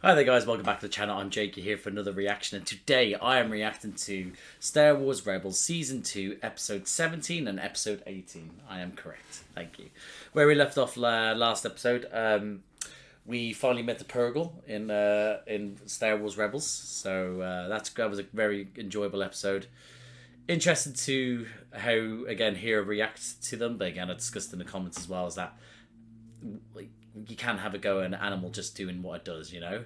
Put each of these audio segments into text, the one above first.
Hi there guys, welcome back to the channel. I'm Jakey here for another reaction, and today I am reacting to Star Wars Rebels Season 2, Episode 17 and Episode 18. I am correct, thank you. Where we left off last episode, we finally met the Purrgil in Star Wars Rebels, so that was a very enjoyable episode. Interested to how, again, Hera reacts to them, but again I discussed in the comments as well, is that you can't have a go at an animal just doing what it does, you know.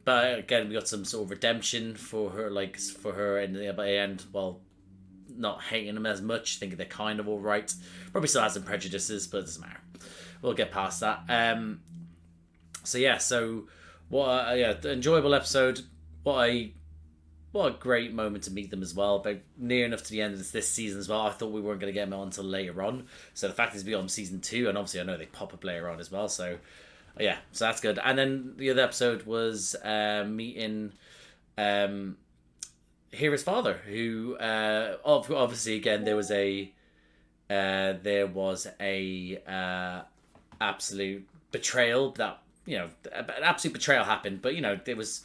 But again, we got some sort of redemption for her, in the end. Well, not hating them as much, thinking they're kind of all right. Probably still has some prejudices, but it doesn't matter. We'll get past that. So what? Enjoyable episode. What a great moment to meet them as well. But near enough to the end of this season as well. I thought we weren't going to get them on until later on. So the fact is, we got them season 2, and obviously I know they pop up later on as well. So yeah, so that's good. And then the other episode was meeting Hera's father, who obviously again there was a absolute betrayal that an absolute betrayal happened, but there was.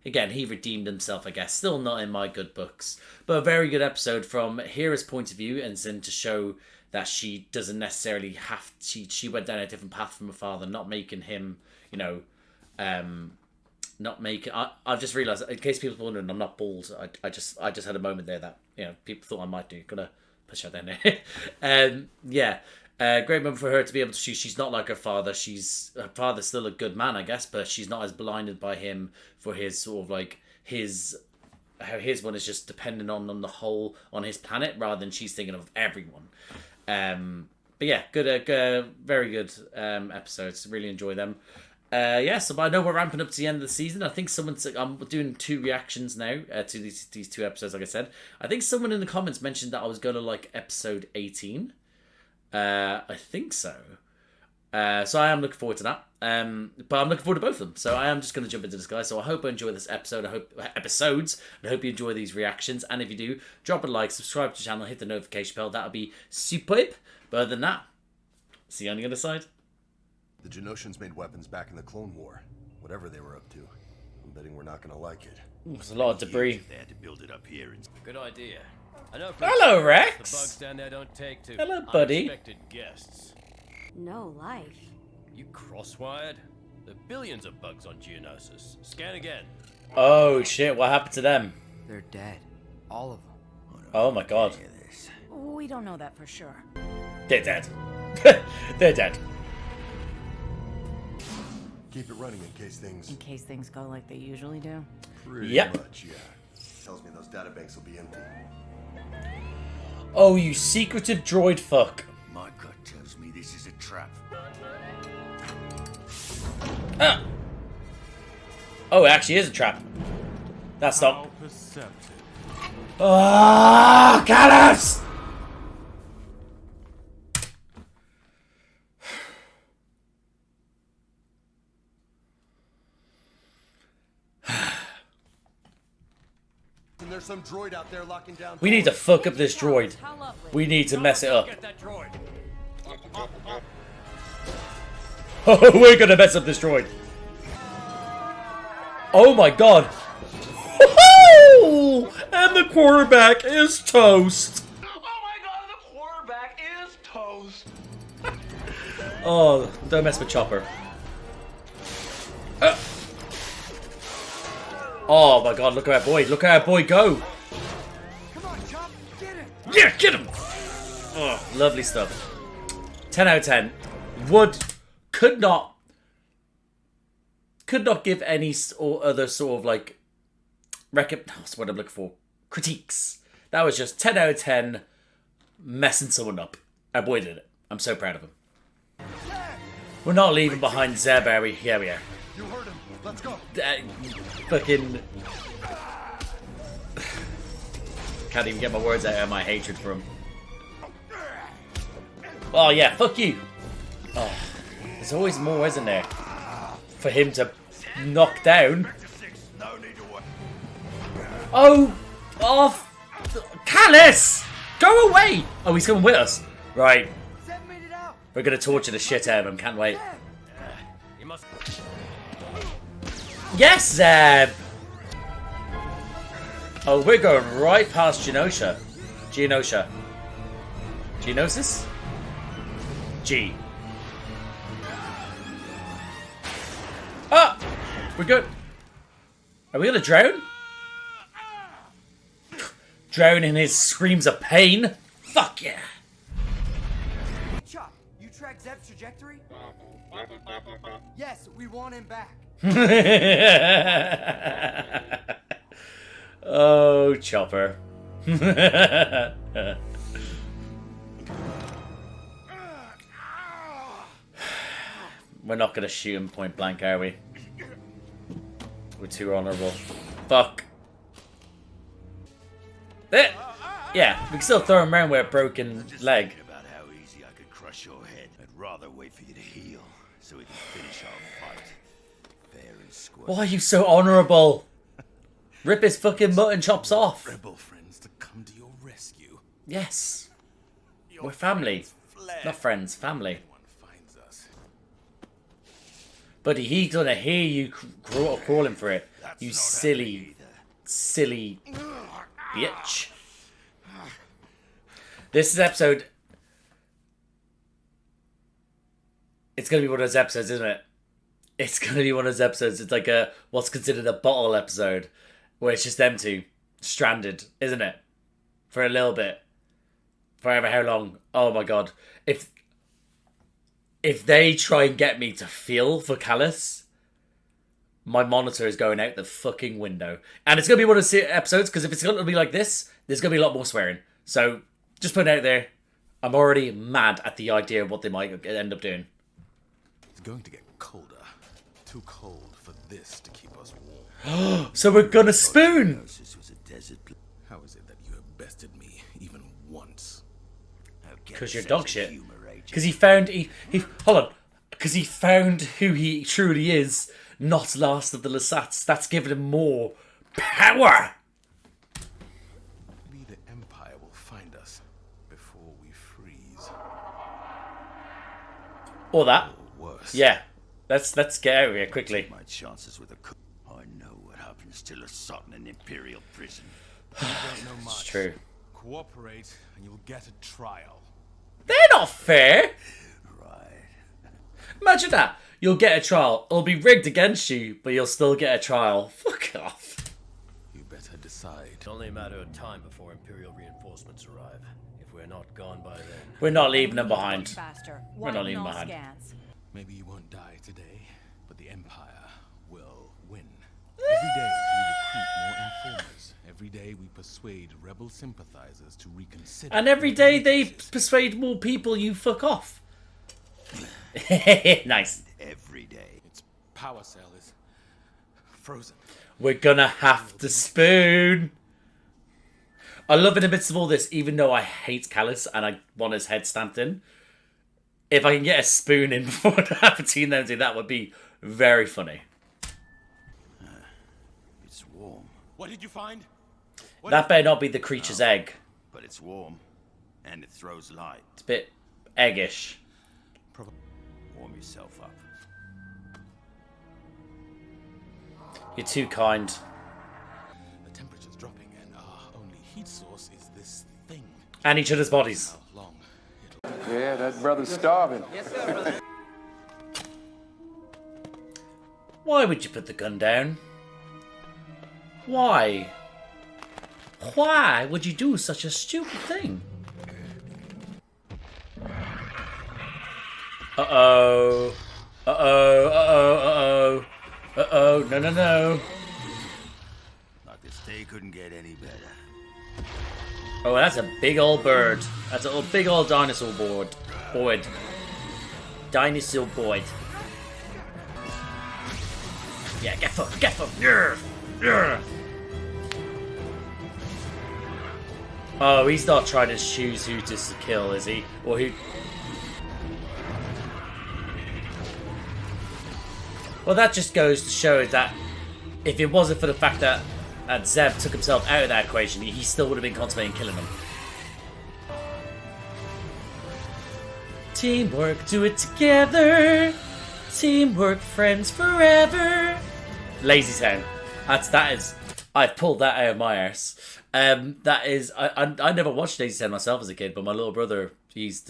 Again, he redeemed himself, I guess. Still not in my good books. But a very good episode from Hera's point of view, and then to show that she doesn't necessarily have... She went down a different path from her father, not making him, not making... I've just realised, in case people are wondering, I'm not bald. I just had a moment there that, people thought I might do. Gonna push that down there. Great moment for her to be able to choose. She's not like her father. Her father's still a good man, I guess, but she's not as blinded by him for his sort of like how his one is just dependent on the whole on his planet rather than she's thinking of everyone. But yeah, good, very good episodes. Really enjoy them. So I know we're ramping up to the end of the season. I think I'm doing 2 reactions now to these 2 episodes. Like I said, I think someone in the comments mentioned that I was gonna like episode 18. I think so. So I am looking forward to that. But I'm looking forward to both of them. So I am just going to jump into this, guys. So I hope you enjoy this episode. I hope you enjoy these reactions. And if you do, drop a like, subscribe to the channel, hit the notification bell. That'll be superb. But other than that, see you on the other side. The Genosians made weapons back in the Clone War. Whatever they were up to, I'm betting we're not going to like it. There's a lot of debris. They had to build it up here. Good idea. Hello, Rex. The bugs down there don't take to hello, buddy. Unexpected guests. No life. You crosswired? There are billions of bugs on Geonosis. Scan again. Oh shit! What happened to them? They're dead. All of them. Oh my god. We don't know that for sure. They're dead. They're dead. Keep it running in case things go like they usually do. Pretty Yep. much, yeah. Tells me those databanks will be empty. Oh, you secretive droid fuck. My gut tells me this is a trap. Ah. Oh, it actually is a trap. That's not. Ah, Callus! And there's some droid out there locking down. We need to fuck up this droid. We need to mess it up. Get that droid. Oh, we're gonna mess up this droid. Oh my god. And the quarterback is toast. Oh my god, the quarterback is toast. Oh, don't mess with Chopper. Oh my god, look at our boy. Look at our boy go. Come on, Chop, get him. Yeah, get him. Oh, lovely stuff. 10 out of 10. Could not give any or other sort of like what's what I'm looking for? Critiques. That was just 10 out of 10 messing someone up. Our boy did it. I'm so proud of him. We're not leaving behind Zeb, are we? Here we are. You heard him. Let's go. Fucking can't even get my words out of my hatred for him. Oh yeah, fuck you. Oh, there's always more, isn't there? For him to knock down. Oh, Callus! Go away! Oh, he's coming with us. Right. We're gonna torture the shit out of him. Can't wait. You must. Yes, Zeb! Oh, we're going right past Genosha. Genosha. Geonosis? G. Ah! We're good. Are we gonna drown? Drown in his screams of pain? Fuck yeah! Chop, you track Zeb's trajectory? Yes, we want him back. Oh, Chopper. We're not gonna shoot him point blank, are we? We're too honorable. Fuck. There. Yeah, we can still throw him around with a broken leg. About how easy I could crush your head. I'd rather wait for you to heal, so we can finish our fight. Fair and square. Why are you so honorable? Rip his fucking mutton chops off. Rebel friends to come to your rescue. Yes. We're family. Not friends, family. Anyone finds us. Buddy, he's gonna hear you crawling for it. That's You not silly, happening either. silly bitch. This is episode... It's gonna be one of those episodes, isn't it? It's gonna be one of those episodes. It's like a what's considered a bottle episode, where it's just them two stranded, isn't it? For a little bit, forever. How long? Oh my god! If they try and get me to feel for Callus, my monitor is going out the fucking window. And it's gonna be one of the episodes because if it's gonna be like this, there's gonna be a lot more swearing. So just put it out there. I'm already mad at the idea of what they might end up doing. It's going to get colder. Too cold for this to keep us warm. So we're gonna spoon. This was a desert. How is it that you have bested me even once? Because you're dog shit. Because he found hold on. Because he found who he truly is, not last of the Lasats. That's given him more power. Maybe the Empire will find us before we freeze. Or that. Or worse. Yeah. Let's get out of here quickly. My chances with a cook. I know what happens to Lasat in an Imperial prison. You don't know much. It's true. Cooperate and you'll get a trial. They're not fair. Right. Imagine that. You'll get a trial. It'll be rigged against you, but you'll still get a trial. Fuck off. You better decide. It's only a matter of time before Imperial reinforcements arrive. If we're not gone by then. We're not leaving them behind. Faster. We're not leaving all behind. scans. Maybe you won't die today, but the Empire will win. Every day we recruit more informers. Every day we persuade rebel sympathizers to reconsider. And every day they persuade more people you fuck off. Nice. Every day. Its power cell is frozen. We're gonna have to spoon. I love in the midst of all this, even though I hate Callus and I want his head stamped in. If I can get a spoon in before between them two, that would be very funny. It's warm. What did you find? That better not be the creature's egg. But it's warm. And it throws light. It's a bit eggish. Warm yourself up. You're too kind. The temperature's dropping, and our only heat source is this thing. And each other's bodies. How long? Yeah, that brother's starving. Why would you put the gun down? Why? Why would you do such a stupid thing? Uh-oh. Uh-oh, uh-oh, uh-oh. Uh-oh, no, no, no. Like this day couldn't get any better. Oh, that's a big old bird. That's a big old dinosaur board. Dinosaur board. Yeah, get fucked, get fucked. Yeah, yeah. Oh, he's not trying to choose who to kill, is he? Or who... Well, that just goes to show that if it wasn't for the fact that Zeb took himself out of that equation, he still would have been contemplating killing him. Teamwork, do it together. Teamwork, friends forever. Lazy Town. That is. I've pulled that out of my arse. That is. I never watched Lazy Town myself as a kid, but my little brother, there's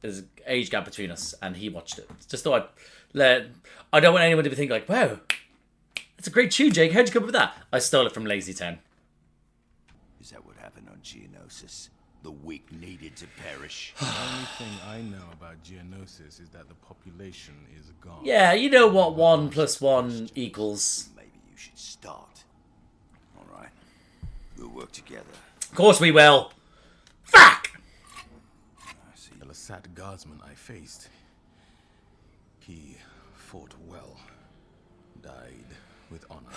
an age gap between us, and he watched it. Just thought I don't want anyone to be thinking like, wow, that's a great tune, Jake. How'd you come up with that? I stole it from Lazy Town. Is that what happened on Geonosis? The weak needed to perish. The only thing I know about Geonosis is that the population is gone. Yeah, you know what 1 + 1 equals. Maybe you should start. All right. We'll work together. Of course we will. Fuck! I see. The Lasat guardsman I faced, he fought well, died with honor.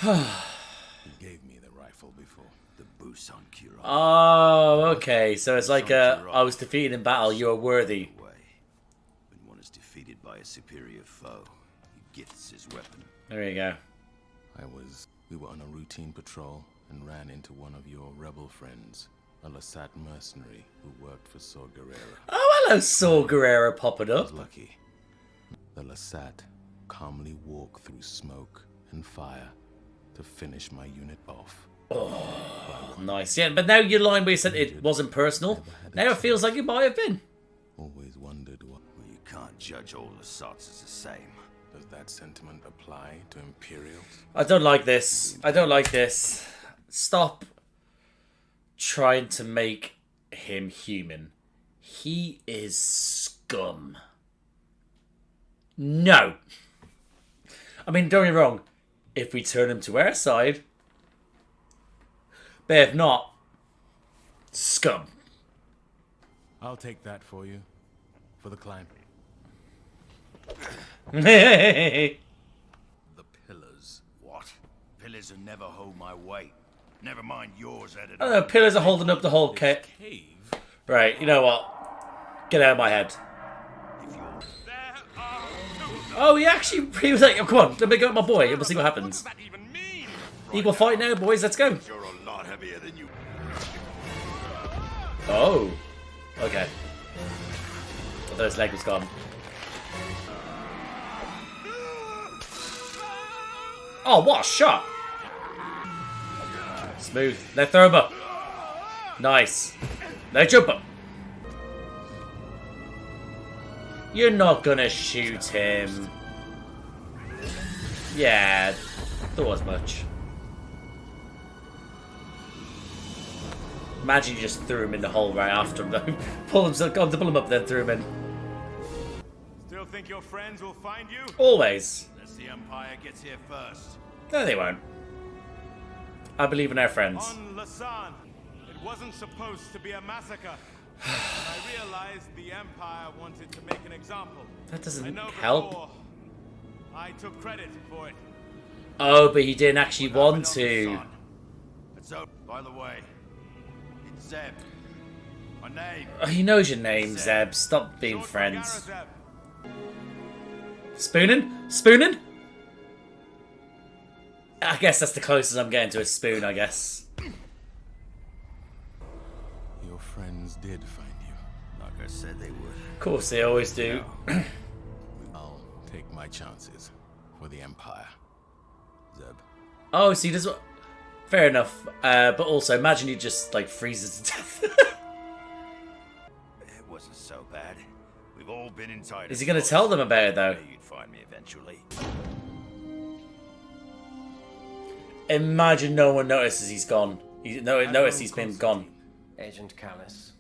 He gave me the rifle before. The Busan Kira. Oh, okay. So it's like I was defeated in battle, you are worthy. When one is defeated by a superior foe, he gifts his weapon. There you go. We were on a routine patrol and ran into one of your rebel friends, a Lasat mercenary who worked for Saw Gerrera. Oh, hello, Saw Gerrera popping I up. was lucky. The Lasat calmly walked through smoke and fire to finish my unit off. Oh, nice. Yeah, but now your line where you said it wasn't personal, now it feels like it might have been. Always wondered what. Well, you can't judge all Assaults as the same. Does that sentiment apply to Imperials? I don't like this. I don't like this. Stop trying to make him human. He is scum. No. I mean, don't get me wrong. If we turn him to our side, but if not, scum. I'll take that for you. For the clan. The pillars. What? Pillars will never hold my weight. Never mind yours, editor. The pillars are holding up the whole cave. Right, you know what? Get out of my head. Oh, he was like, oh, come on, let me go with my boy, and we'll see what happens. Equal fight now, boys, let's go. You're a lot heavier than you. Oh. Okay. I thought his leg was gone. Oh, what a shot! Smooth. Now throw him up. Nice. Now jump up. You're not gonna shoot him. Yeah, thought as much. Imagine you just threw him in the hole right after him though. Pull him up, then threw him in. Still think your friends will find you? Always. Unless the Empire gets here first. No, they won't. I believe in our friends. On Lasan, it wasn't supposed to be a massacre. I realized the Empire wanted to make an example. That doesn't I know help. before, I took credit for it. Oh, but he didn't actually want to. So, by the way, it's Zeb. My name. Oh, he knows your name, Zeb. Stop being friends. Spooning? Spooning? I guess that's the closest I'm getting to a spoon, I guess. Your friends did find you. Like I said they would. Of course, they always do. I'll take my chances for the Empire. Zeb. Oh, see, this. Fair enough. But also, imagine he just like freezes to death. It wasn't so bad. We've all been inside. Is he going to tell them about it though? You'd find me eventually. Imagine no one notices he's gone. Notice he's been gone. Agent Callus.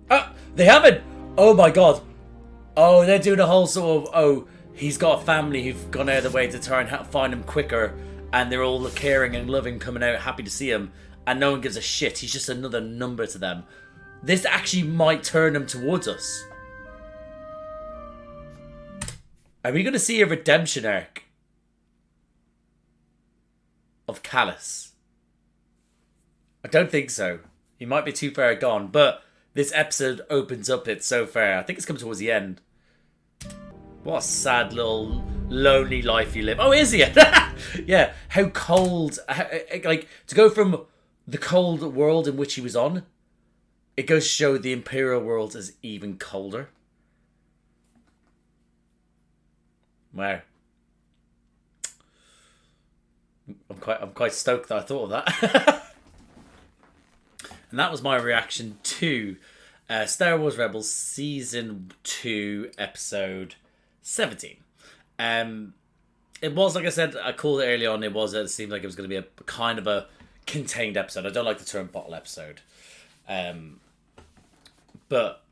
Ah, they haven't. Oh my god. Oh, they're doing a whole sort of. Oh, he's got a family who've gone out of the way to try and find him quicker, and they're all caring and loving, coming out happy to see him, and no one gives a shit. He's just another number to them. This actually might turn them towards us. Are we going to see a redemption arc of Callus? I don't think so. He might be too far gone, but this episode opens up it so far. I think it's coming towards the end. What a sad little lonely life you live. Oh, is he? Yeah, how cold. Like, to go from the cold world in which he was on, it goes to show the Imperial world is even colder. Wow. I'm quite stoked that I thought of that. And that was my reaction to Star Wars Rebels Season 2, Episode 17. It was, like I said, I called it early on, it seemed like it was going to be a kind of a contained episode. I don't like the term bottle episode. But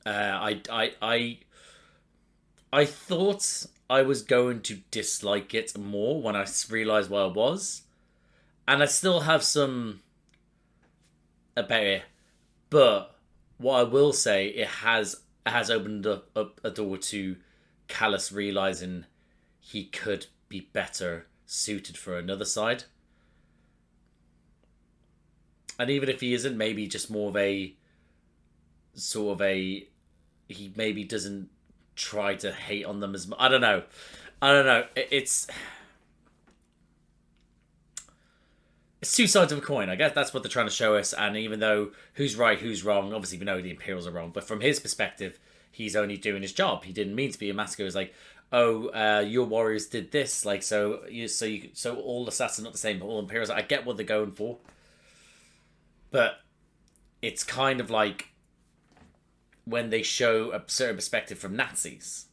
I thought I was going to dislike it more when I realised what it was. And I still have some about it. But what I will say, it has opened up a door to Callus realising he could be better suited for another side. And even if he isn't, maybe just more of a sort of a, he maybe doesn't try to hate on them as much. I don't know. It's two sides of a coin. I guess that's what they're trying to show us. And even though who's right, who's wrong, obviously we know the Imperials are wrong. But from his perspective, he's only doing his job. He didn't mean to be a massacre. It's like, oh, your warriors did this. Like, so all assassins are not the same, but all Imperials. I get what they're going for. But it's kind of like when they show a certain perspective from Nazis.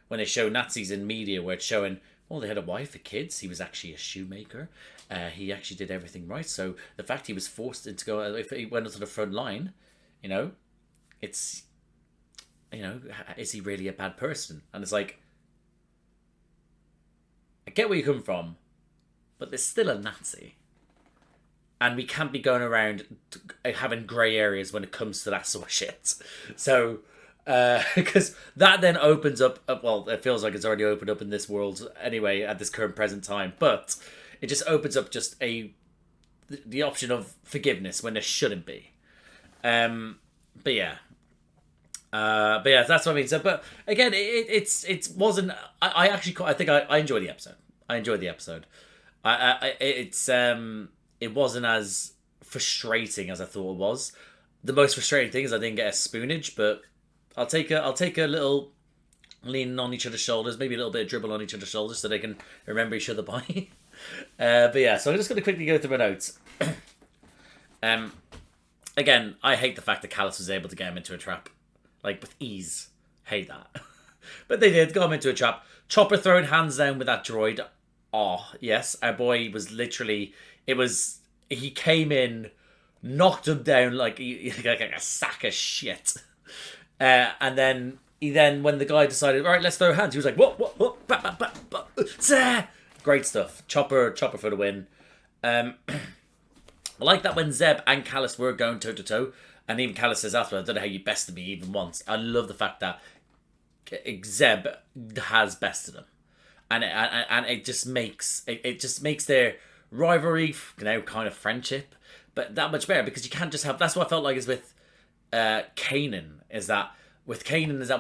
When they show Nazis in media where it's showing, well, they had a wife, a kids. He was actually a shoemaker. He actually did everything right. So the fact he was forced into go, if he went onto the front line, it's, is he really a bad person? And it's like, I get where you come from, but there's still a Nazi. And we can't be going around having grey areas when it comes to that sort of shit. So, because that then opens up, well, it feels like it's already opened up in this world anyway at this current present time. But it just opens up just the option of forgiveness when there shouldn't be. But yeah, that's what I mean. So, but again, it wasn't. I think I enjoyed the episode. I enjoyed the episode. It wasn't as frustrating as I thought it was. The most frustrating thing is I didn't get a spoonage, but I'll take a little leaning on each other's shoulders, maybe a little bit of dribble on each other's shoulders so they can remember each other by. But yeah, so I'm just going to quickly go through my notes. Again, I hate the fact that Callus was able to get him into a trap. Like, with ease. Hate that. But they did, got him into a trap. Chopper throwing hands down with that droid. Oh, yes, our boy was literally... he came in, knocked him down like a sack of shit. And then when the guy decided, all right, let's throw hands, he was like, what, great stuff. Chopper for the win. I like that when Zeb and Callus were going toe to toe, and even Callus says after, I don't know how you bested me even once. I love the fact that Zeb has bested him, and it just makes their rivalry, kind of friendship, but that much better, because you can't just have. That's what I felt like is with Kanan. Is that when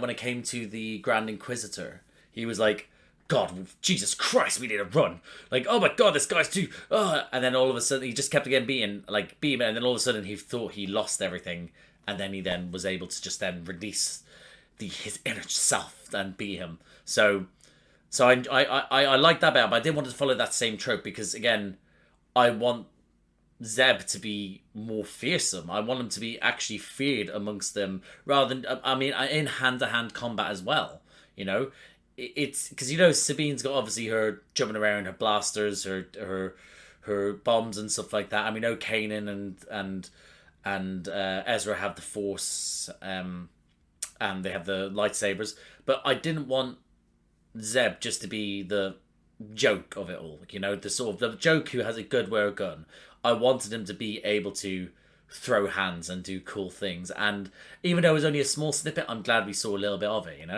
it came to the Grand Inquisitor, he was like, God, Jesus Christ, we need to run. Like, oh my God, this guy's too. And then all of a sudden, he just kept getting beaten, and then all of a sudden, he thought he lost everything, and then he was able to just then release his inner self and beat him. So I like that better, but I didn't want to follow that same trope because, again, I want Zeb to be more fearsome. I want him to be actually feared amongst them rather than, in hand-to-hand combat as well. It's because, Sabine's got obviously her jumping around, her blasters, her bombs and stuff like that. I know Kanan and Ezra have the Force, and they have the lightsabers, but I didn't want Zeb just to be the joke of it all, the sort of the joke who has a good wear gun. I wanted him to be able to throw hands and do cool things, and even though it was only a small snippet, I'm glad we saw a little bit of it.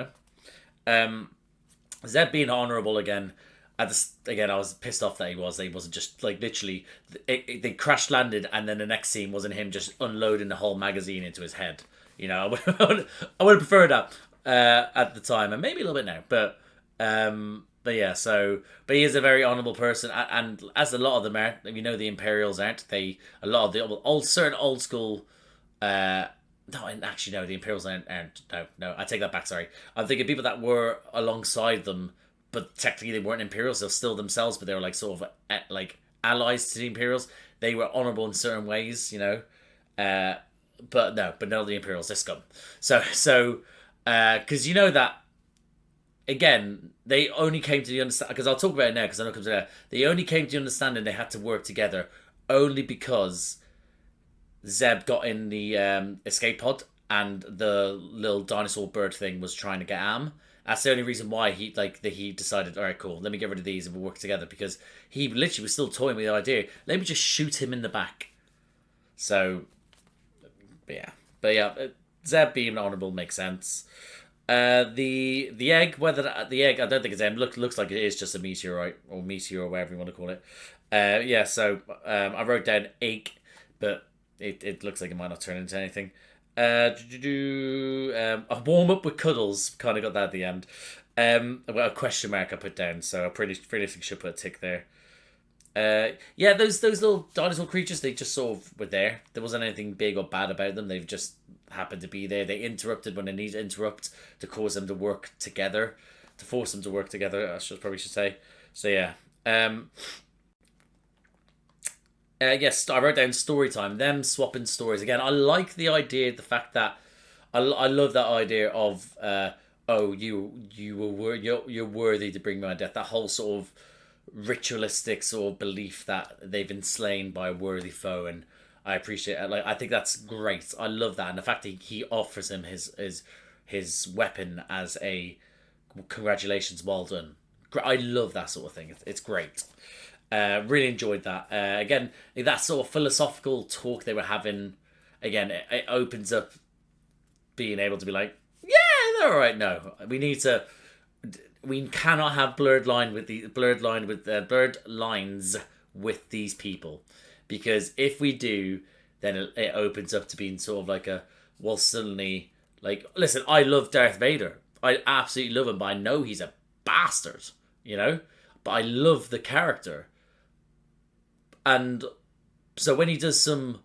Zeb being honourable again. I was pissed off that he wasn't just like literally they crash landed, and then the next scene wasn't him just unloading the whole magazine into his head. I would have preferred that at the time, and maybe a little bit now, but yeah. But he is a very honourable person, and as a lot of them are, the Imperials aren't. A lot of the certain old school. No, actually, no, the Imperials aren't. No, I take that back. Sorry, I'm thinking people that were alongside them but technically they weren't Imperials. They're still themselves, but they were like sort of like allies to the Imperials. They were honorable in certain ways, you know. But none of the Imperials. They're scum. So because you know that. Again, they only came to the understanding, because I'll talk about it now, because I know it comes later. They only came to the understanding they had to work together only because Zeb got in the escape pod and the little dinosaur bird thing was trying to get Am. That's the only reason why he decided, all right, cool, let me get rid of these and we'll work together, because he literally was still toying with the idea, let me just shoot him in the back. So, but yeah, Zeb being honourable makes sense. The egg, the egg, I don't think it's M. Looks like it is just a meteorite or meteor or whatever you want to call it. So I wrote down egg, but it looks like it might not turn into anything. A warm up with cuddles, kind of got that at the end. A question mark I put down, so I pretty should put a tick there. Those little dinosaur creatures, they just sort of were there. There wasn't anything big or bad about them. They've just happened to be there. They interrupted when they need to interrupt to cause them to work together, to force them to work together. Probably should say. So yeah. Yes, I wrote down story time. Them swapping stories again. I like the idea, the fact that I love that idea of you're worthy to bring my death. That whole sort of ritualistic sort of belief that they've been slain by a worthy foe, and I appreciate it. Like, I think that's great. I love that, and the fact that he offers him his weapon as a congratulations, well done. I love that sort of thing. It's great. Really enjoyed that. Again, that sort of philosophical talk they were having. Again, it opens up being able to be like, yeah, they're all right. No, we cannot have blurred lines with these people, because if we do, then it opens up to being sort of like suddenly, like, listen, I love Darth Vader. I absolutely love him, but I know he's a bastard, you know? But I love the character. And so when he does some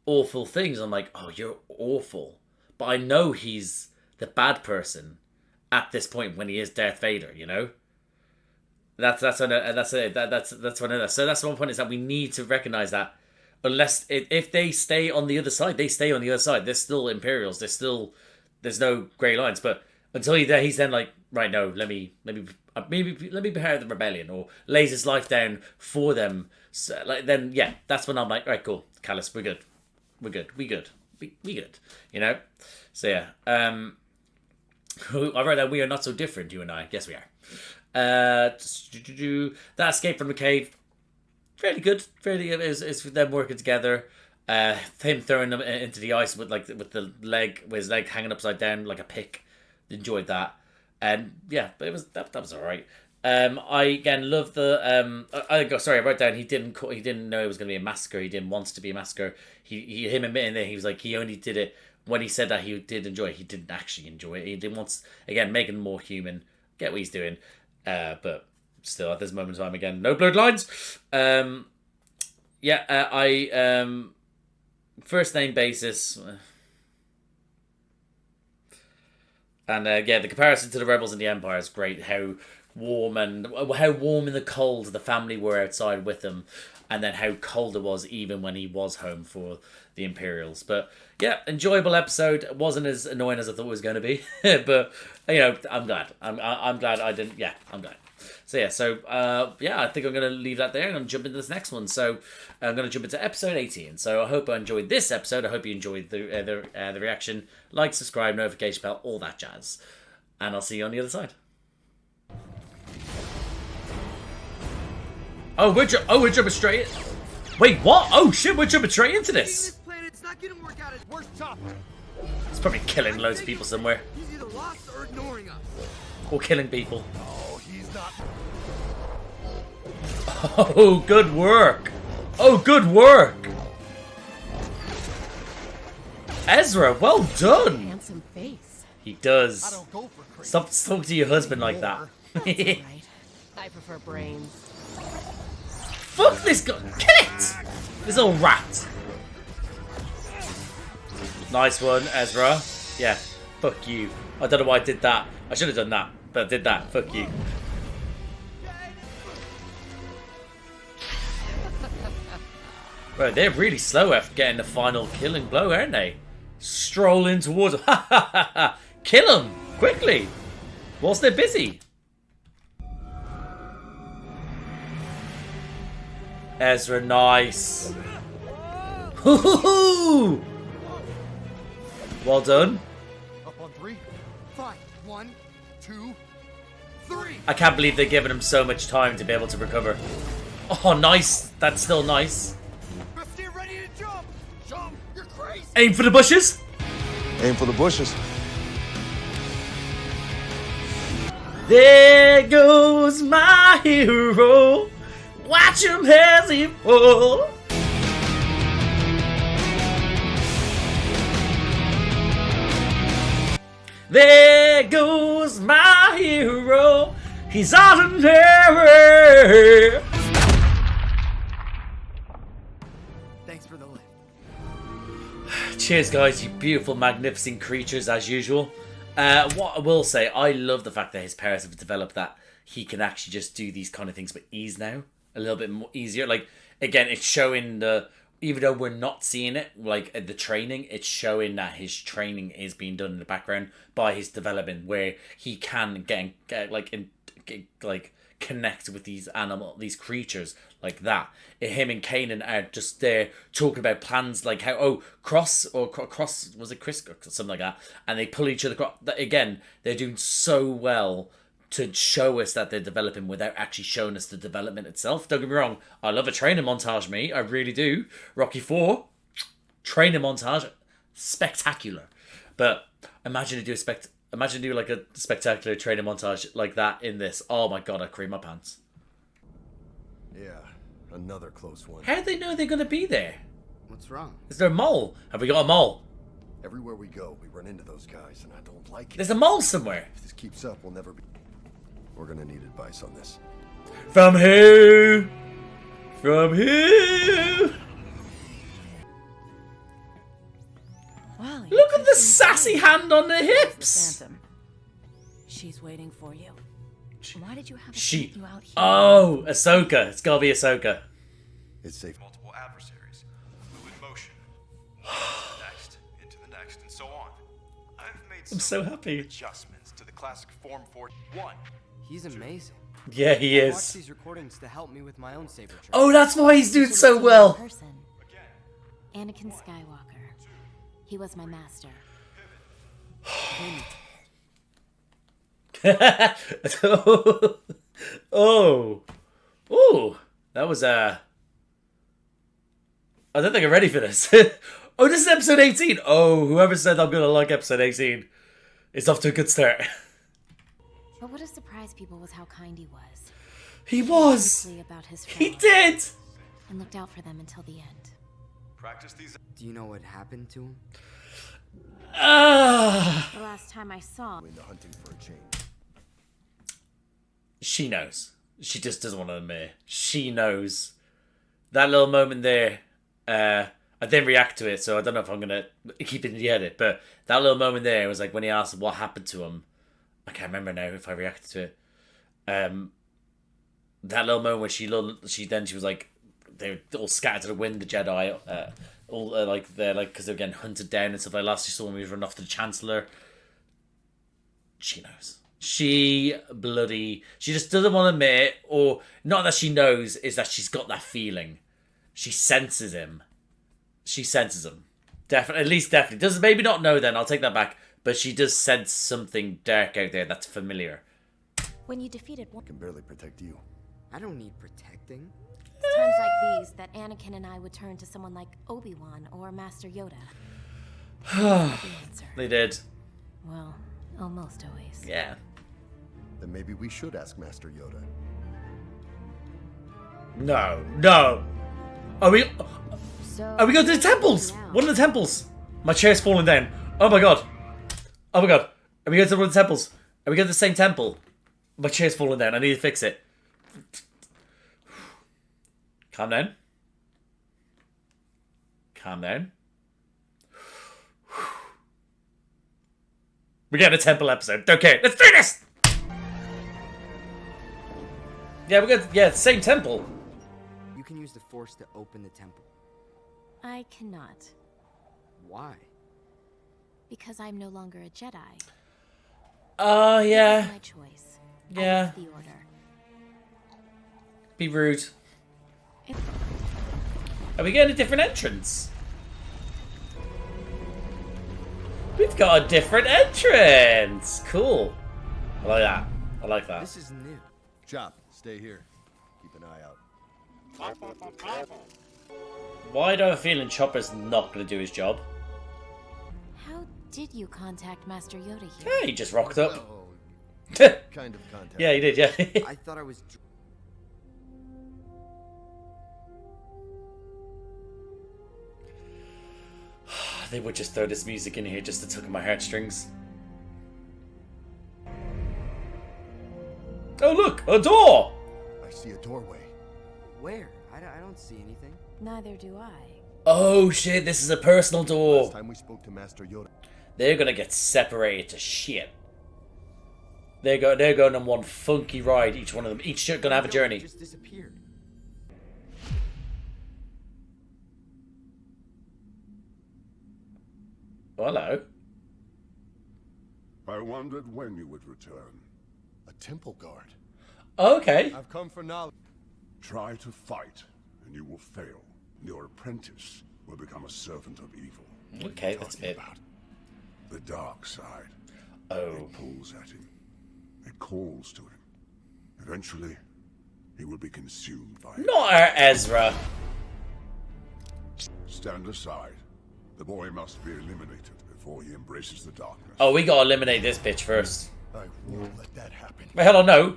awful things, I'm like, oh, you're awful. But I know he's the bad person at this point when he is Darth Vader, you know? That's one of the, so that's one point, is that we need to recognize that unless if they stay on the other side, they stay on the other side. They're still Imperials. There's no grey lines. But until he's then like, right, no, let me prepare the rebellion, or lays his life down for them. So, like, then yeah, that's when I'm like, right, cool, Callus, we're good, we good, you know. So yeah, I wrote that we are not so different, you and I. Yes, we are. That escape from the cave, fairly good. Is them working together. Him throwing them into the ice with his leg hanging upside down like a pick. Enjoyed that. Yeah, but that was all right. I again love the I wrote down he didn't know it was going to be a massacre. He didn't want it to be a massacre. Him admitting that he was like, he only did it when he said that he did enjoy it. He didn't actually enjoy it. He didn't want, again, making him more human. Get what he's doing. But still, at this moment in time, again, no blurred lines. First name basis. And the comparison to the Rebels and the Empire is great. How warm in the cold the family were outside with him, and then how cold it was even when he was home for the Imperials. But yeah, enjoyable episode. It wasn't as annoying as I thought it was going to be, but you know, I'm glad. I'm glad I didn't. Yeah, I'm glad. So yeah, I think I'm going to leave that there and I'm jump into this next one. So I'm going to jump into episode 18. So I hope I enjoyed this episode. I hope you enjoyed the reaction. Like, subscribe, notification bell, all that jazz. And I'll see you on the other side. Oh, we're jumping straight in. Wait, what? Oh shit, we're jumping straight into this. It's probably killing loads of people somewhere. He's either lost or ignoring us. Or killing people. Oh, he's not. Oh, good work. Oh, good work. Ezra, well done. Handsome face. He does. I don't go for crazy. Stop talking to your husband like that. That's all right. I prefer brains. Fuck this guy. Kill it. This little rat. Nice one, Ezra. Yeah, fuck you. I don't know why I did that. I should have done that, but I did that. Fuck you. Right, they're really slow at getting the final killing blow, aren't they? Strolling towards him. Ha ha ha ha! Kill him! Quickly! Whilst they're busy. Ezra, nice. Hoo-hoo-hoo! Well done. Up on 3. 5. 1, 2, 3. I can't believe they're giving him so much time to be able to recover. Oh, nice. That's still nice. Stay ready to jump. Jump. You're crazy. Aim for the bushes. Aim for the bushes. There goes my hero. Watch him as he falls. There goes my hero. He's ordinary. Thanks for the lift. Cheers, guys, you beautiful, magnificent creatures, as usual. What I will say, I love the fact that his powers have developed that he can actually just do these kind of things with ease now. A little bit more easier. Like, again, it's showing the... Even though we're not seeing it, like, the training, it's showing that his training is being done in the background by his development, where he can connect with these these creatures like that. Him and Kanan are just there talking about plans, like how Cross was it Chris or something like that, and they pull each other across. Again, they're doing so well to show us that they're developing without actually showing us the development itself. Don't get me wrong, I love a training montage, mate. I really do. Rocky 4 training montage, spectacular. But imagine do like a spectacular training montage like that in this. Oh my god, I cream my pants. Yeah, another close one. How do they know they're going to be there? What's wrong? Is there a mole? Have we got a mole? Everywhere we go, we run into those guys, and I don't like it. There's a mole somewhere. If this keeps up, we'll never be... We're gonna need advice on this. From who? From who? Well, look at the sassy hand on the hips. She's waiting for you. Why did you have you out here? Oh, Ahsoka. It's gotta be Ahsoka. It's safe. Multiple adversaries. Fluid motion. Next, into the next, and so on. I've made I'm so happy. adjustments to the classic Form 41. He's amazing. Yeah, he I is. watched these recordings to help me with my own saber training. Oh, that's why he's doing so well. Person. Anakin Skywalker. He was my master. Oh, that was I don't think I'm ready for this. Oh, this is episode 18. Oh, whoever said I'm gonna like episode 18 is off to a good start. But what a surprise people was how kind he was. He was. About his he did. And looked out for them until the end. Practice these. Do you know what happened to him? The last time I saw him. In the hunting for a change. She knows. She just doesn't want to admit it. She knows. That little moment there, I didn't react to it, so I don't know if I'm going to keep it in the edit, but that little moment there was like when he asked what happened to him. I can't remember now if I reacted to it. That little moment where she was like, they were all scattered to the wind, the Jedi, because they were getting hunted down and stuff like that. Last you saw when we run off to the Chancellor. She knows. She just doesn't want to admit it, or not that she knows, is that she's got that feeling. She senses him. Definitely, at least definitely. Does maybe not know then, I'll take that back. But she does sense something dark out there that's familiar. When you defeated one... I can barely protect you. I don't need protecting. It's times like these that Anakin and I would turn to someone like Obi-Wan or Master Yoda. They did. Well, almost always. Yeah. Then maybe we should ask Master Yoda. No. Are we going to the temples? One of the temples. My chair's falling down. Oh my god. Are we going to one of the temples? Are we going to the same temple? My chair's falling down. I need to fix it. Calm down. We're getting a temple episode. Okay, let's do this! Yeah, we're good. Yeah, same temple. You can use the Force to open the temple. I cannot. Why? Because I'm no longer a Jedi. Oh, yeah. It was my choice. Yeah. I left the order. Be rude. Are we getting a different entrance? We've got a different entrance. Cool. I like that. I like that. This is new. Chop, stay here. Keep an eye out. Why do I have a feeling Chopper's not going to do his job? How did you contact Master Yoda here? Yeah, he just rocked up. Oh, kind of contact. Yeah, he did, yeah. I thought I was... They would just throw this music in here just to tug at my heartstrings. Oh, look! A door! I see a doorway. Where? I don't see anything. Neither do I. Oh, shit, this is a personal door. Last time we spoke to Master Yoda. They're gonna get separated to shit. They're going on one funky ride, each one of them. Each gonna have a journey. Just disappeared. Oh, hello. I wondered when you would return. A temple guard. Okay. I've come for knowledge. Try to fight, and you will fail. Your apprentice will become a servant of evil. Okay, that's it. The dark side. Oh. It pulls at him. It calls to him. Eventually, he will be consumed by it. Not our Ezra. Stand aside. The boy must be eliminated before he embraces the darkness. Oh, we gotta eliminate this bitch first. I won't let that happen. Wait, hold on, no.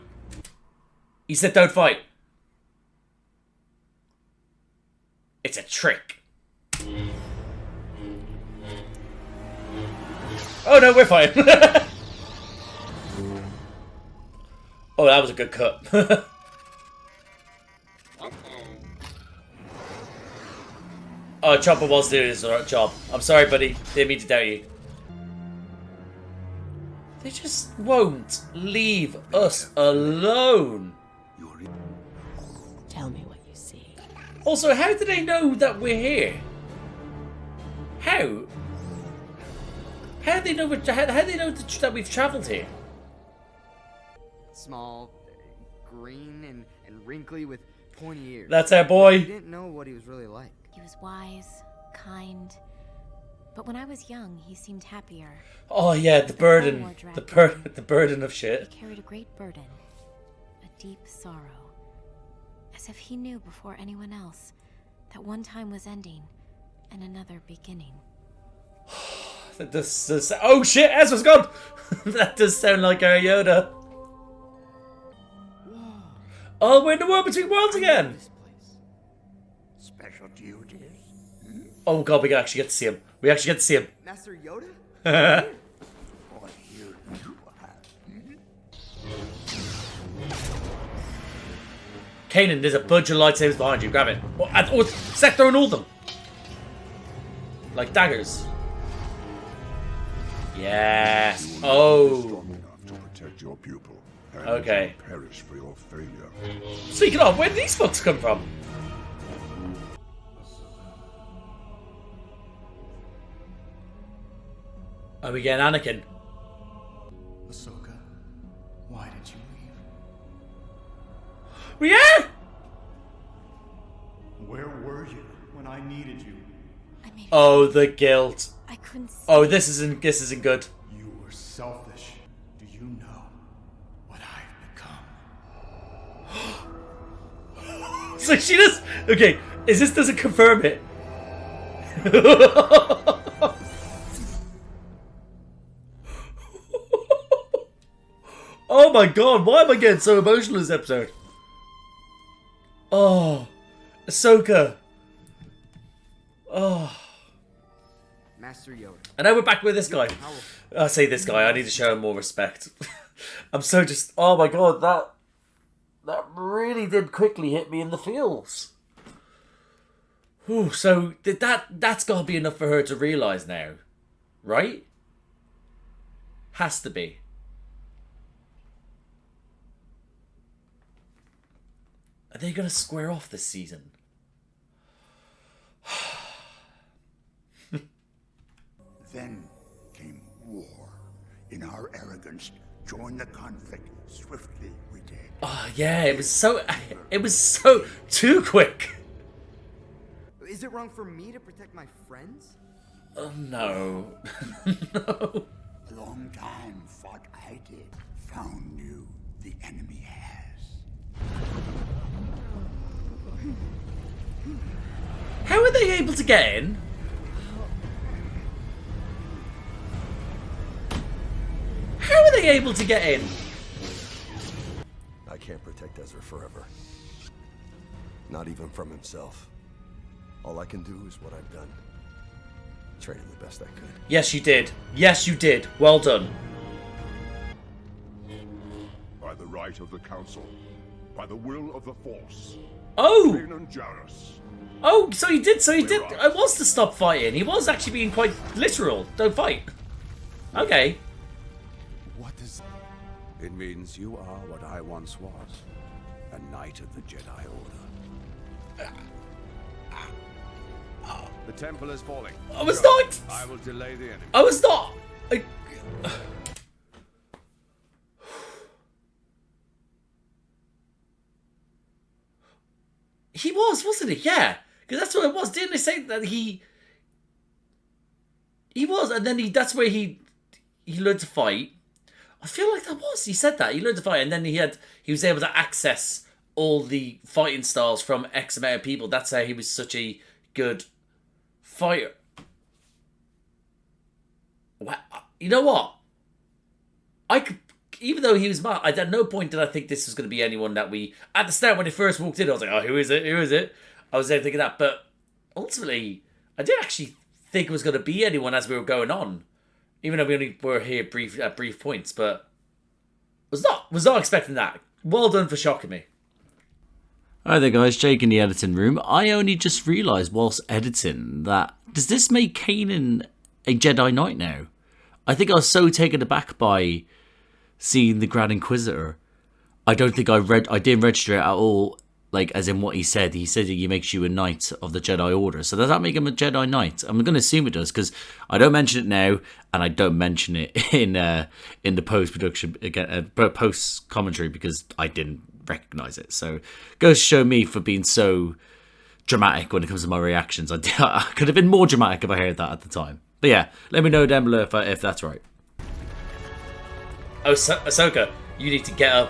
He said don't fight. It's a trick. Oh no, we're fine. Oh, that was a good cut. Oh, Chopper was doing his job. I'm sorry, buddy. Didn't mean to doubt you. They just won't leave us alone. Tell me what you see. Also, how do they know that we're here? How? How do they know? How do they know that we've travelled here? Small, green, and wrinkly with pointy ears. That's our boy. You didn't know what he was really like. He was wise, kind. But when I was young, he seemed happier. Oh yeah, the burden, the burden of shit. He carried a great burden, a deep sorrow, as if he knew before anyone else that one time was ending and another beginning. That does, oh shit, Ezra's gone. That does sound like our Yoda. Oh, we're in the world between worlds again. Special duties. Oh god, we actually get to see him. We actually get to see him. Master Yoda? What you Kanan, there's a bunch of lightsabers behind you. Grab it. Oh, Seth throwing all of them. Like daggers. Yes. Oh. Strong enough to protect your pupil. And Okay. Perish for your failure. Speaking of, where did these folks come from? Oh, we get Anakin. Ahsoka, why did you leave? We are. Where were you when I needed you? Oh, the guilt. I couldn't see. Oh, this isn't good. You were selfish. Do you know what I've become? So she does. Okay, does it confirm it? Oh my god, why am I getting so emotional this episode? Oh, Ahsoka. Oh. Master Yoda. And now we're back with this guy. I say this guy, I need to show him more respect. I'm so just, oh my god, that really did quickly hit me in the feels. Ooh, so that's got to be enough for her to realise now, right? Has to be. Are they going to square off this season? Then came war. In our arrogance, join the conflict. Swiftly we did. Oh yeah, it was so too quick. Is it wrong for me to protect my friends? Oh no. No. Long time fought I did. Found you, the enemy has. How are they able to get in? How are they able to get in? I can't protect Ezra forever. Not even from himself. All I can do is what I've done. Train him the best I could. Yes, you did. Yes, you did. Well done. By the right of the Council. By the will of the Force. Oh! Kanan and Jarrus. Oh, so he did. I was to stop fighting. He was actually being quite literal. Don't fight. Okay. What is... It means you are what I once was. A knight of the Jedi Order. The temple is falling. I was not. I will delay the enemy. I was not. He was, wasn't he? Yeah, because that's what it was. Didn't they say that he was, and then that's where he learned to fight. I feel like that was. He said that he learned to fight, and then he was able to access all the fighting styles from X amount of people. That's how he was such a good fighter. You know what? I could, even though he was mad, at no point did I think this was going to be anyone that we... At the start, when he first walked in, I was like, oh, who is it? Who is it? I was there thinking that. But ultimately, I didn't actually think it was going to be anyone as we were going on. Even though we only were here at brief points. But was not expecting that. Well done for shocking me. Hi there guys, Jake in the editing room. I only just realised whilst editing that... Does this make Kanan a Jedi Knight now? I think I was so taken aback by seeing the Grand Inquisitor. I don't think I didn't register it at all, like as in what he said. He said he makes you a Knight of the Jedi Order. So does that make him a Jedi Knight? I'm going to assume it does, because I don't mention it now, and I don't mention it in the post-production, again, post-commentary, because I didn't recognise it. So goes to show me for being so dramatic when it comes to my reactions. I could have been more dramatic if I heard that at the time. But yeah, let me know down below if that's right. Oh, Ahsoka, you need to get up.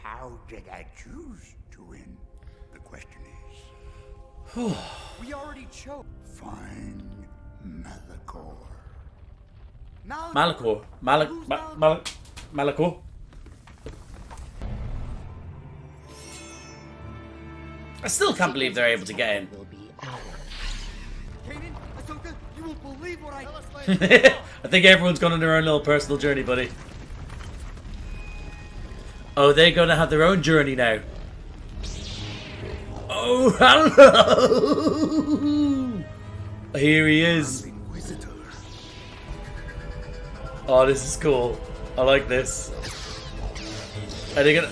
How did I choose to win? The question is... We already chose. Find Malachor. Malachor. I still can't believe they're able to get in. Kanan, Ahsoka, you won't believe what I... I think everyone's gone on their own little personal journey, buddy. Oh, they're going to have their own journey now. Oh, hello! Here he is. Oh, this is cool. I like this. Are they gonna...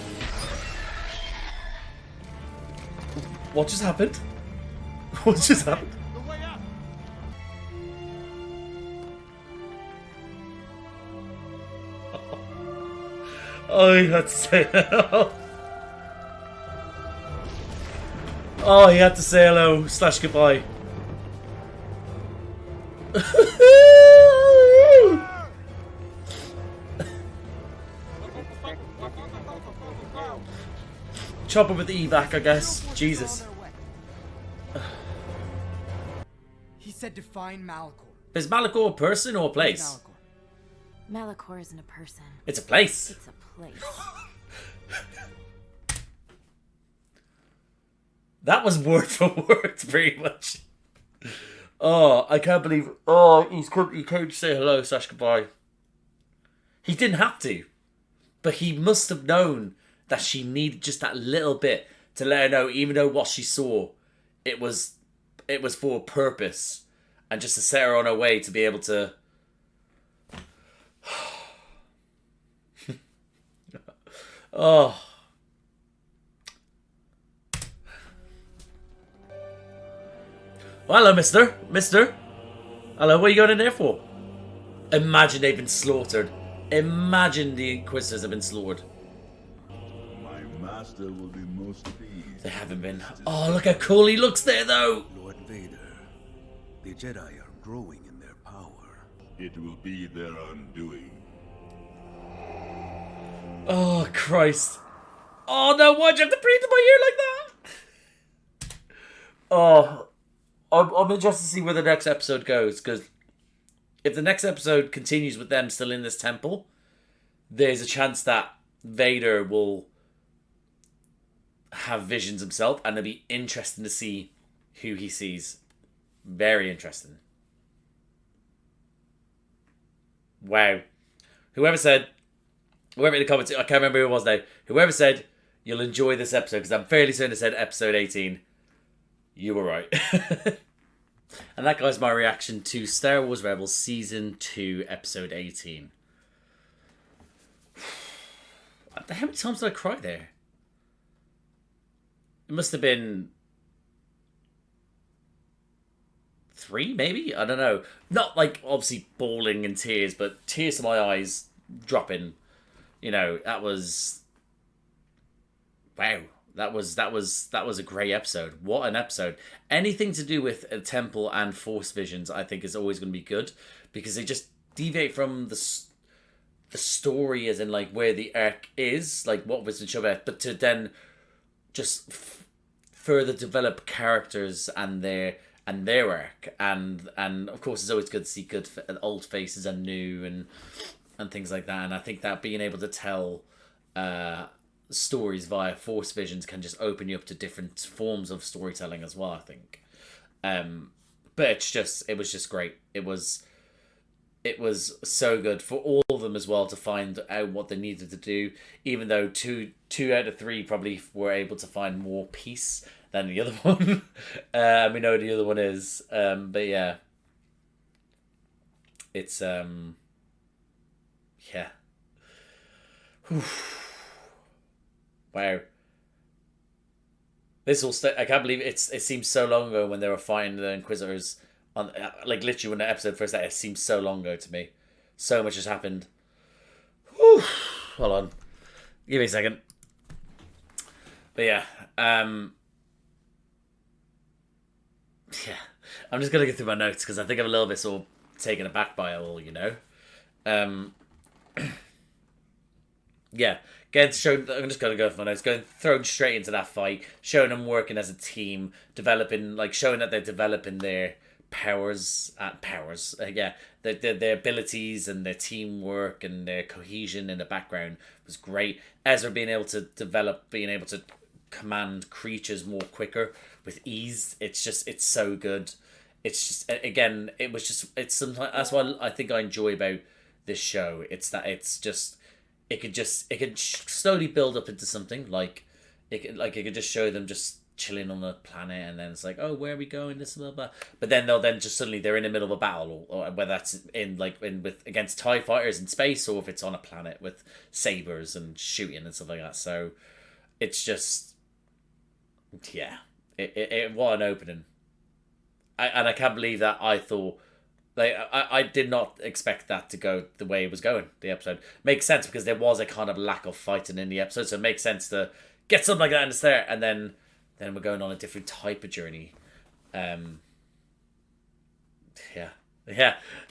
What just happened? What just happened? Oh, he had to say hello. Oh, he had to say hello / goodbye. Chop him with the evac, I guess. Jesus. He said to find Malachor. Is Malachor a person or a place? Malachor isn't a person. It's a place. It's a place. That was word for word, pretty much. Oh, I can't believe... Oh, he came to say hello / goodbye. He didn't have to. But he must have known that she needed just that little bit to let her know, even though what she saw, it was for a purpose. And just to set her on her way to be able to... Oh. Oh, hello, mister. Mister. Hello, what are you going in there for? Imagine they've been slaughtered. Imagine the Inquisitors have been slaughtered. My master will be most pleased. They haven't been. Oh, look how cool he looks there, though. Lord Vader, the Jedi are growing in their power. It will be their undoing. Oh, Christ. Oh, no, why'd you have to breathe in my ear like that? Oh, I'm interested to see where the next episode goes, because if the next episode continues with them still in this temple, there's a chance that Vader will have visions himself, and it'll be interesting to see who he sees. Very interesting. Wow. Whoever in the comments, I can't remember who it was now, whoever said you'll enjoy this episode, because I'm fairly certain it said episode 18, you were right. And that guy's my reaction to Star Wars Rebels Season 2, Episode 18. How many times did I cry there? It must have been 3, maybe? I don't know. Not like, obviously, bawling in tears, but tears to my eyes dropping. You know, that was... Wow. That was a great episode. What an episode. Anything to do with a temple and force visions, I think, is always going to be good, because they just deviate from the story, as in like where the arc is, like what was in show about, but to then just further develop characters and their arc, and of course it's always good to see good old faces and new and things like that. And I think that being able to tell stories via force visions can just open you up to different forms of storytelling as well, I think. But it was just great. It was so good for all of them as well to find out what they needed to do, even though two out of 3 probably were able to find more peace than the other one. We know the other one is. But yeah. It's yeah. Whew. Wow. This will I can't believe it seems so long ago when they were fighting the Inquisitors on, like, literally when the episode first started. It seems so long ago to me. So much has happened. Whew. Hold on. Give me a second. But yeah. Yeah. I'm just gonna go through my notes because I think I'm a little bit sort of taken aback by it all, you know. Yeah. I'm just going to go for my notes. Thrown straight into that fight, showing them working as a team, showing that they're developing their powers. Their abilities and their teamwork and their cohesion in the background was great. Ezra being able to command creatures more quicker with ease. It's so good. It's just, again, it's sometimes, that's what I think I enjoy about this show. It's that it could slowly build up into something it could just show them just chilling on the planet, and then it's like, oh, where are we going, this blah blah, but then they'll just suddenly they're in the middle of a battle, or whether that's against TIE fighters in space, or if it's on a planet with sabers and shooting and stuff like that. So it's just, yeah, what an opening. I can't believe that. I thought, I did not expect that to go the way it was going. The episode makes sense because there was a kind of lack of fighting in the episode, so it makes sense to get something like that in the start, and then we're going on a different type of journey. Yeah,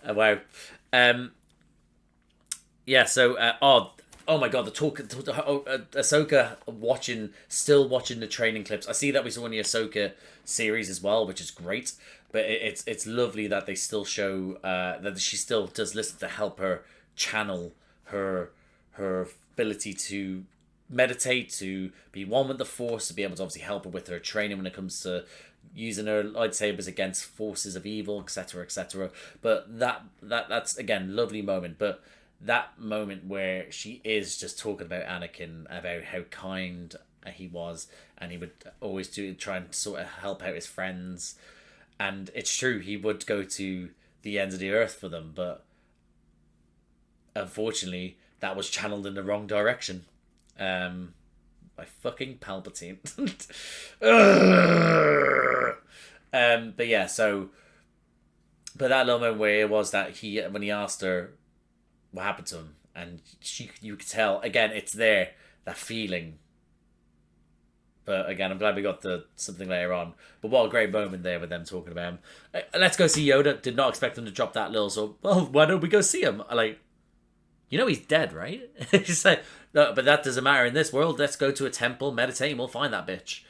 wow. Yeah. So, oh my god, Ahsoka still watching the training clips. I see that we saw in the Ahsoka series as well, which is great. But it's lovely that they still show that she still does listen to help her channel her ability to meditate, to be one with the Force, to be able to obviously help her with her training when it comes to using her lightsabers against forces of evil, etc., etc. But that's again lovely moment. But that moment where she is just talking about Anakin, about how kind he was, and he would always try and sort of help out his friends. And it's true, he would go to the ends of the earth for them, but unfortunately, that was channeled in the wrong direction. By fucking Palpatine. But yeah, so, but that little moment where it was that when he asked her what happened to him, and you could tell again, it's there, that feeling. But again, I'm glad we got something later on. But what a great moment there with them talking about him. Let's go see Yoda. Did not expect him to drop that little. So, well, why don't we go see him? Like, you know he's dead, right? Just like, no, but that doesn't matter in this world. Let's go to a temple, meditate, and we'll find that bitch.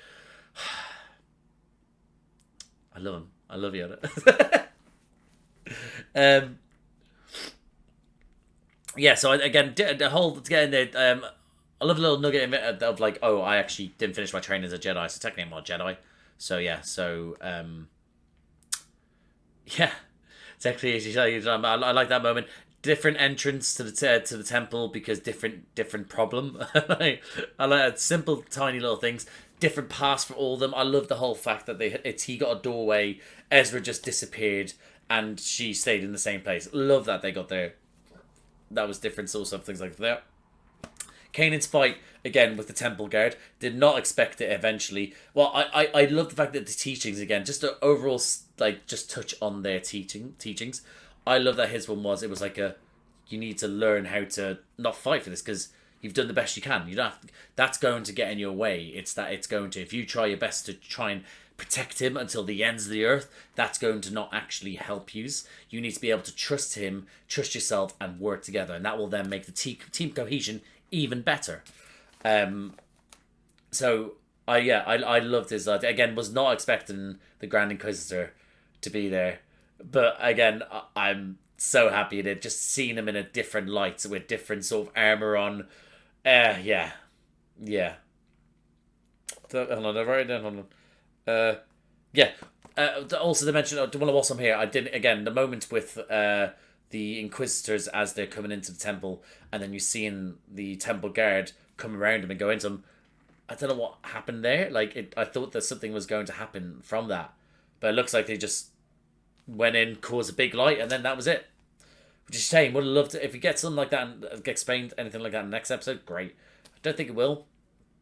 I love him. I love Yoda. Yeah. So again, the whole getting there. I love a little nugget of like, oh, I actually didn't finish my training as a Jedi, so technically I'm not a Jedi. So yeah, yeah, technically, I like that moment. Different entrance to the temple because different problem. I like simple, tiny little things. Different paths for all of them. I love the whole fact that he got a doorway, Ezra just disappeared, and she stayed in the same place. Love that they got there. That was different sort of things like that. Kanan's fight, again, with the temple guard, did not expect it eventually. Well, I love the fact that the teachings, again, just to overall, like, just touch on their teachings. I love that his one was like you need to learn how to not fight for this, because you've done the best you can. You don't have to, that's going to get in your way. It's going to, if you try your best to try and protect him until the ends of the earth, that's going to not actually help you. You need to be able to trust him, trust yourself, and work together. And that will then make the team cohesion even better. So I loved his again, was not expecting the Grand Inquisitor to be there, but again, I'm so happy at just seeing him in a different light with different sort of armor on. Yeah. Hold on, I wrote it down. Hold on. Yeah. Also, to mention, while I'm here, I did again the moment with the Inquisitors as they're coming into the temple, and then you seeing the temple guard come around him and go into him. I don't know what happened there. Like, I thought that something was going to happen from that, but it looks like they just went in, caused a big light, and then that was it. Which is a shame. Would have loved it if you get something like that and explained anything like that in the next episode. Great. I don't think it will.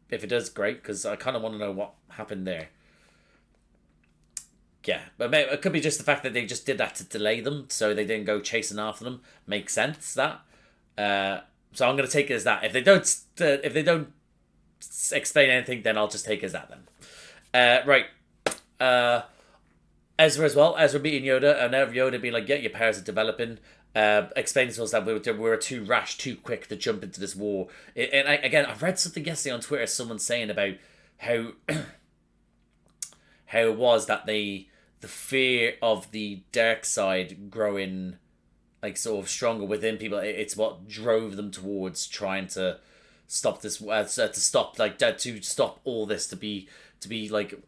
If it does, great, because I kind of want to know what happened there. Yeah, but maybe it could be just the fact that they just did that to delay them, so they didn't go chasing after them. Makes sense, that. So I'm going to take it as that. If they don't explain anything, then I'll just take it as that then. Right. Ezra as well. Ezra meeting Yoda, and Yoda being like, yeah, your powers are developing. Explaining to us that we were too rash, too quick to jump into this war. Again, I read something yesterday on Twitter, someone saying about how how it was that the fear of the dark side growing like sort of stronger within people, it's what drove them towards trying to stop this, to stop all this, to be like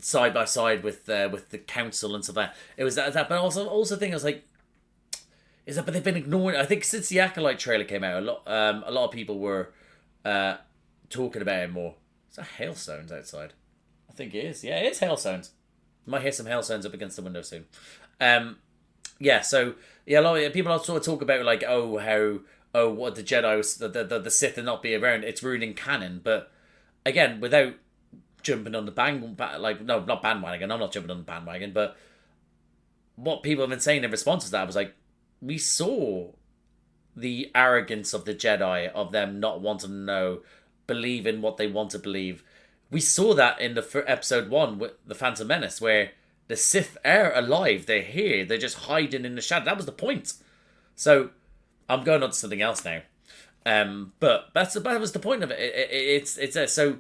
side by side with the council and stuff like that. It was that, but also thing I was like, is that, but they've been ignoring. I think since the Acolyte trailer came out, a lot of people were talking about it more. Is that hailstones outside? I think it is. Yeah, it is hailstones. Might hear some hailstones up against the window soon. Yeah, so yeah, a lot of people sort of talk about like, what the Jedi, the Sith are not being around. It's ruining canon, but again, without jumping on the not bandwagon. I'm not jumping on the bandwagon, but what people have been saying in response to that was like, we saw the arrogance of the Jedi, of them not wanting to know, believe in what they want to believe. We saw that in the episode 1 with the Phantom Menace, where the Sith are alive, they're here, they're just hiding in the shadow. That was the point. So I'm going on to something else now, but that was the point of it. It's so.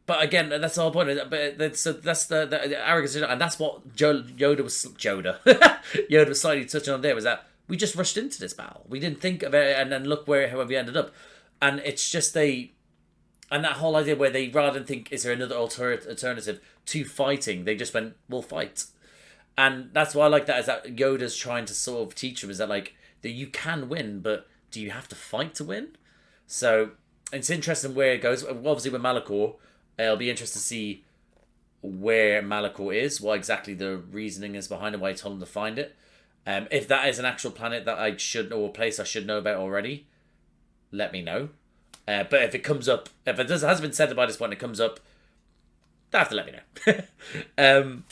But again, that's the whole point. But that's the arrogance, and that's what Yoda was slightly touching on there. Was that we just rushed into this battle, we didn't think of it, and then look how we ended up, and it's just and that whole idea where they, rather than think, is there another alternative to fighting, they just went, we'll fight. And that's why I like that, is that Yoda's trying to sort of teach him, is that like, that you can win, but do you have to fight to win? So it's interesting where it goes. Obviously with Malachor, it'll be interesting to see where Malachor is, what exactly the reasoning is behind it, why he told him to find it. If that is an actual planet that I should know, or a place I should know about already, let me know. But if it comes up, if it hasn't been said by this point, it comes up, They have to let me know.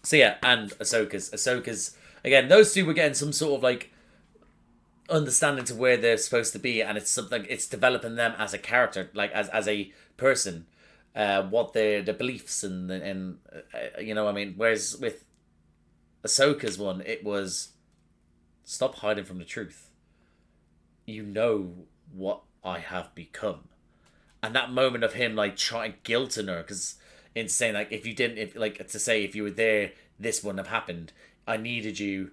So yeah, and Ahsoka's again. Those two were getting some sort of like understanding to where they're supposed to be, and it's something. It's developing them as a character, like as a person, what their beliefs and you know what I mean. Whereas with Ahsoka's one, it was stop hiding from the truth. You know what I have become, and that moment of him like trying guilting her because. In saying like if you were there, this wouldn't have happened. I needed you,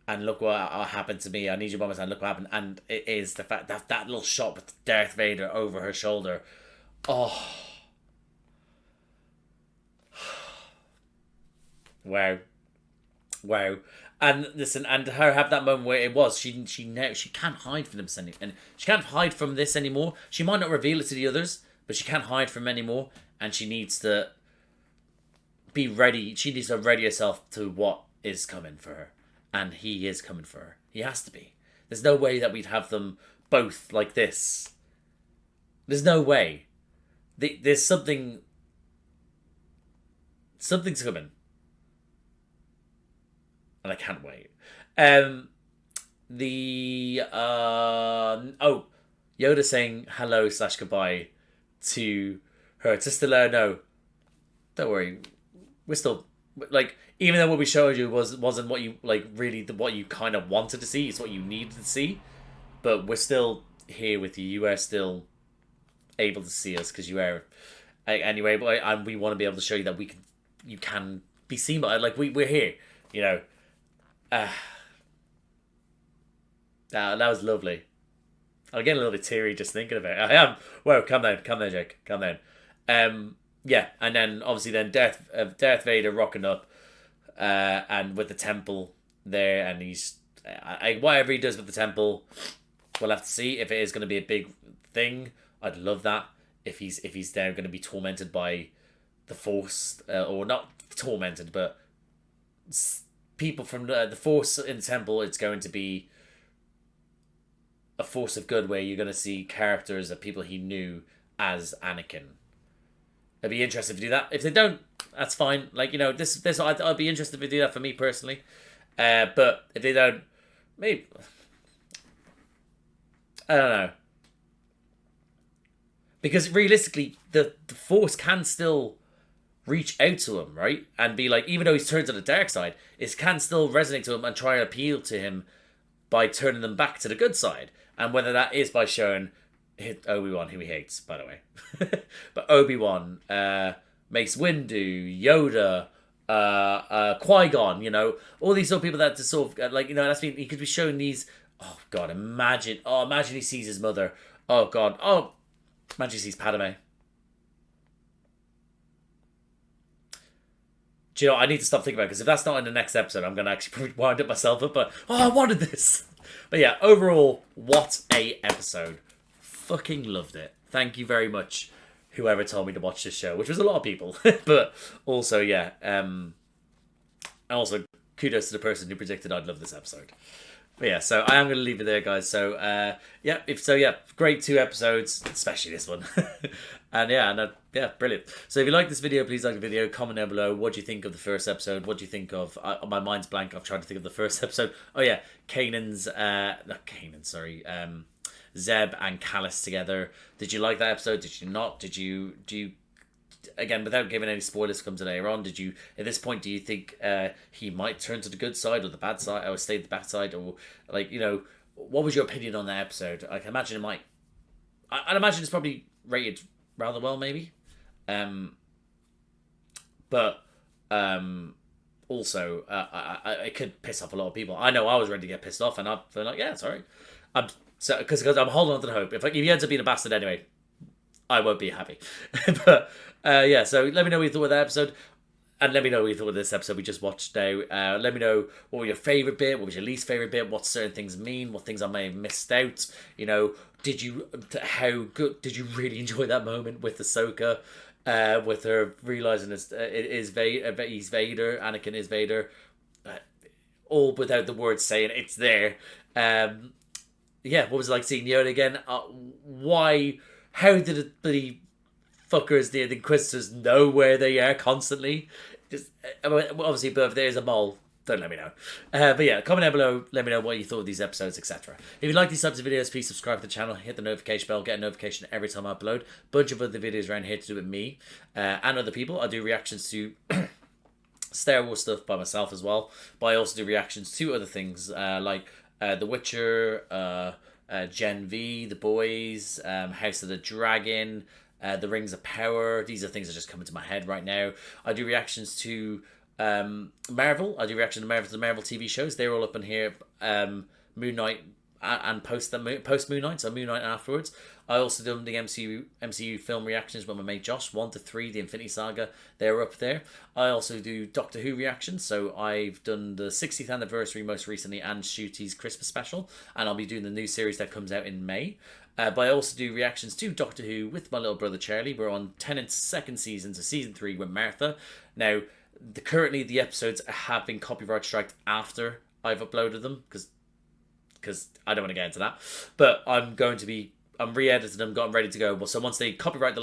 and look what happened to me. I need you by my side. Look what happened, and it is the fact that little shot with Darth Vader over her shoulder. Oh, wow, and listen, and her have that moment where it was she can't hide from this and she can't hide from this anymore. She might not reveal it to the others, but she can't hide from anymore, and she needs to. Be ready. She needs to ready herself to what is coming for her, and he is coming for her. He has to be. There's no way that we'd have them both like this. There's no way. There's something. Something's coming, and I can't wait. Yoda saying hello / goodbye to her just to let her know. Don't worry. We're still like, even though what we showed you wasn't what you like really what you kind of wanted to see, it's what you needed to see, but we're still here with you. You are still able to see us because you are, and you're able, and we want to be able to show you that you can be seen by like we're here. You know, that was lovely. I'm getting a little bit teary just thinking about it. I am. Whoa, calm down, Jake, calm down. Yeah, and then obviously Darth Vader rocking up, and with the temple there, and he's whatever he does with the temple, we'll have to see if it is going to be a big thing. I'd love that if he's there going to be tormented by the Force, or not tormented, but people from the Force in the temple. It's going to be a force of good where you're going to see characters of people he knew as Anakin. I'd be interested to do that. If they don't, that's fine. Like, you know, this I'd be interested to do that for me personally. But if they don't, maybe I don't know. Because realistically, the Force can still reach out to him, right? And be like, even though he's turned to the dark side, it can still resonate to him and try and appeal to him by turning them back to the good side. And whether that is by showing Obi-Wan, who he hates, by the way. But Obi-Wan, Mace Windu, Yoda, Qui-Gon, you know, all these sort of people that just sort of, like, you know, that's he could be showing these, oh, God, imagine he sees his mother. Oh, God, imagine he sees Padme. Do you know, I need to stop thinking about it, because if that's not in the next episode, I'm going to actually probably wind up myself up, but, I wanted this. But yeah, overall, what a episode. Fucking loved it. Thank you very much, whoever told me to watch this show, which was a lot of people. But also, yeah, and also kudos to the person who predicted I'd love this episode. But yeah, so I am going to leave it there, guys. So great 2 episodes, especially this one. And yeah, brilliant. So if you like this video, please like the video, comment down below. What do you think of the first episode? What do you think of, my mind's blank, I've tried to think of the first episode. Oh yeah, Zeb and Callus together. Did you like that episode? Did you not? Do you again, without giving any spoilers comes in later on, at this point, do you think he might turn to the good side or the bad side, or stay the bad side, or like, you know, what was your opinion on that episode? I can imagine it might. I'd imagine it's probably rated rather well, maybe. But also, it could piss off a lot of people. I know I was ready to get pissed off, and I'm like, yeah, sorry. Because I'm holding on to the hope. If he ends up being a bastard anyway, I won't be happy. But yeah, so let me know what you thought of that episode. And let me know what you thought of this episode we just watched now. Let me know what was your favourite bit, what was your least favourite bit, what certain things mean, what things I may have missed out. You know, how good did you really enjoy that moment with Ahsoka, with her realising he's Vader, Anakin is Vader, all without the words saying it's there. Yeah, what was it like seeing Yoda again? How did it be fuckers, the Inquisitors, know where they are constantly. Just obviously, but if there's a mole, don't let me know. But yeah, comment down below, let me know what you thought of these episodes, etc. If you like these types of videos, please subscribe to the channel, hit the notification bell, get a notification every time I upload. Bunch of other videos around here to do with me and other people. I do reactions to Star Wars stuff by myself as well, but I also do reactions to other things like The Witcher, Gen V, The Boys, House of the Dragon, The Rings of Power. These are things that just come into my head right now. I do reactions to Marvel. I do reactions to the Marvel TV shows. They're all up in here. Moon Knight and post Moon Knight, so Moon Knight afterwards. I also done the MCU film reactions with my mate Josh, 1 to 3, the Infinity Saga. They're up there. I also do Doctor Who reactions, so I've done the 60th anniversary most recently and Shooty's Christmas special, and I'll be doing the new series that comes out in May. But I also do reactions to Doctor Who with my little brother Charlie. We're on Tennant's second season, so season 3 with Martha. Now, currently the episodes have been copyright striked after I've uploaded them, because I don't want to get into that. But I'm re-edited them, got them ready to go. Well, so once they copyright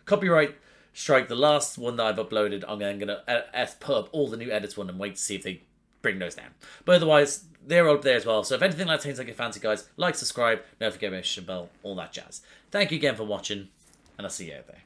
copyright strike the last one that I've uploaded, I'm then gonna put up all the new edits one and wait to see if they bring those down. But otherwise, they're all up there as well. So if anything like that seems like a fancy, guys, like, subscribe, don't forget to hit the bell, all that jazz. Thank you again for watching, and I'll see you out there.